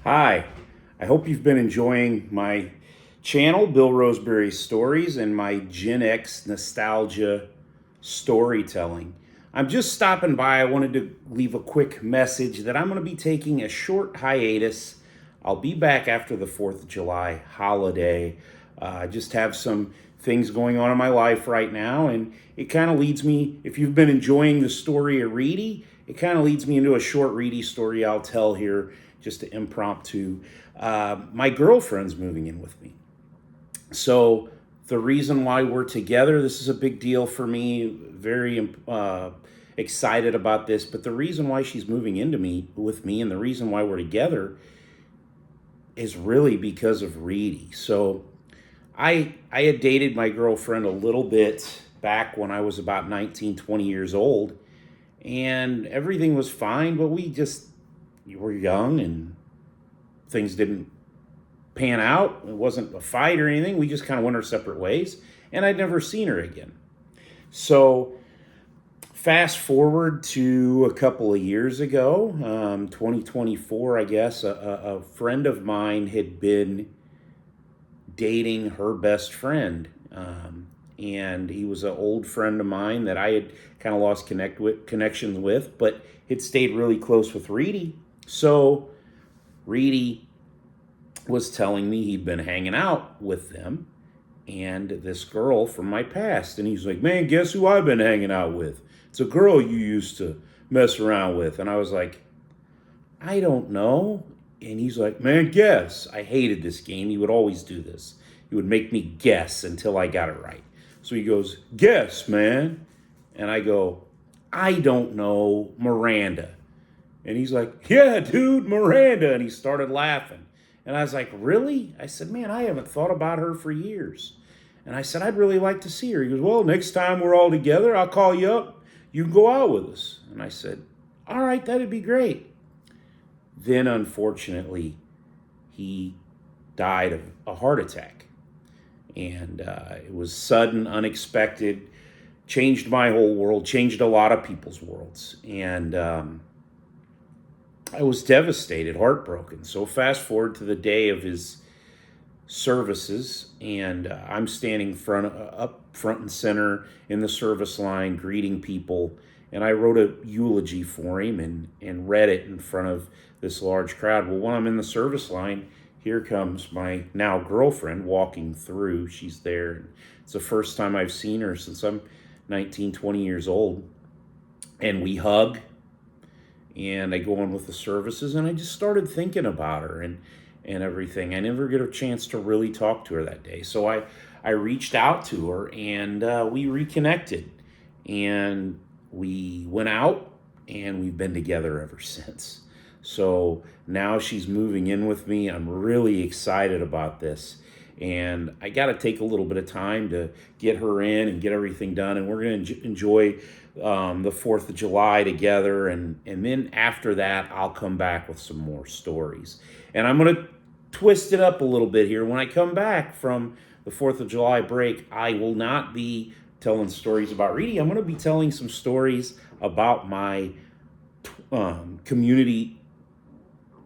Hi, I hope you've been enjoying my channel, Bill Roseberry Stories, and my Gen X nostalgia storytelling. I'm just stopping by. I wanted to leave a quick message that I'm going to be taking a short hiatus. I'll be back after the 4th of July holiday. I just have some things going on in my life right now, and it kind of leads me, if you've been enjoying the story of Reedy, it kind of leads me into a short Reedy story I'll tell here, just an impromptu. My girlfriend's moving in with me. So the reason why we're together, this is a big deal for me, very excited about this, but the reason why she's moving into me with me and the reason why we're together is really because of Reedy. So I had dated my girlfriend a little bit back when I was about 19, 20 years old, and everything was fine, but you were young and things didn't pan out. It wasn't a fight or anything. We just kind of went our separate ways, and I'd never seen her again. So fast forward to a couple of years ago, 2024, I guess, a friend of mine had been dating her best friend. And he was an old friend of mine that I had kind of lost connections with, but had stayed really close with Reedy. So Reedy was telling me he'd been hanging out with them and this girl from my past. And he's like, man, guess who I've been hanging out with? It's a girl you used to mess around with. And I was like, I don't know. And he's like, man, guess. I hated this game. He would always do this. He would make me guess until I got it right. So he goes, guess, man. And I go, I don't know, Miranda. And he's like, yeah, dude, Miranda. And he started laughing. And I was like, really? I said, man, I haven't thought about her for years. And I said, I'd really like to see her. He goes, well, next time we're all together, I'll call you up. You can go out with us. And I said, all right, that'd be great. Then, unfortunately, he died of a heart attack. And it was sudden, unexpected, changed my whole world, changed a lot of people's worlds. And I was devastated, heartbroken. So fast forward to the day of his services, and I'm standing up front and center in the service line, greeting people. And I wrote a eulogy for him and read it in front of this large crowd. Well, when I'm in the service line, here comes my now girlfriend walking through. She's there. It's the first time I've seen her since I'm 19, 20 years old. And we hug, and I go on with the services, and I just started thinking about her and everything. I never get a chance to really talk to her that day. So I reached out to her, and we reconnected. And we went out, and we've been together ever since. So now she's moving in with me. I'm really excited about this. And I got to take a little bit of time to get her in and get everything done. And we're going to enjoy the 4th of July together. And then after that, I'll come back with some more stories. And I'm going to twist it up a little bit here. When I come back from the 4th of July break, I will not be telling stories about Reedy. I'm going to be telling some stories about my community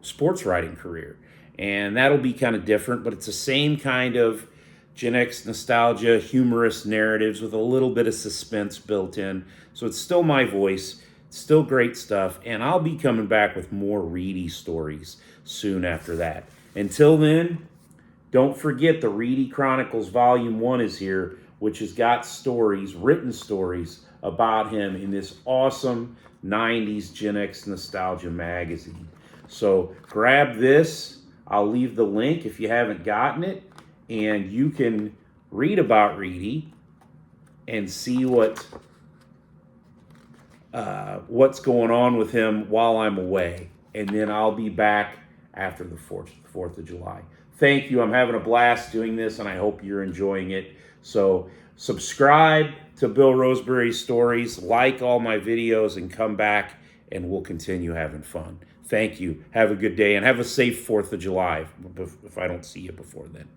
sports writing career. And that'll be kind of different, but it's the same kind of Gen X nostalgia, humorous narratives with a little bit of suspense built in. So it's still my voice, still great stuff, and I'll be coming back with more Reedy stories soon after that. Until then, don't forget the Reedy Chronicles Volume 1 is here, which has got stories, written stories about him in this awesome 90s Gen X nostalgia magazine. So grab this. I'll leave the link if you haven't gotten it, and you can read about Reedy and see what's going on with him while I'm away. And then I'll be back after the 4th of July. Thank you. I'm having a blast doing this, and I hope you're enjoying it. So subscribe to Bill Roseberry Stories, like all my videos, and come back, and we'll continue having fun. Thank you. Have a good day, and have a safe 4th of July if I don't see you before then.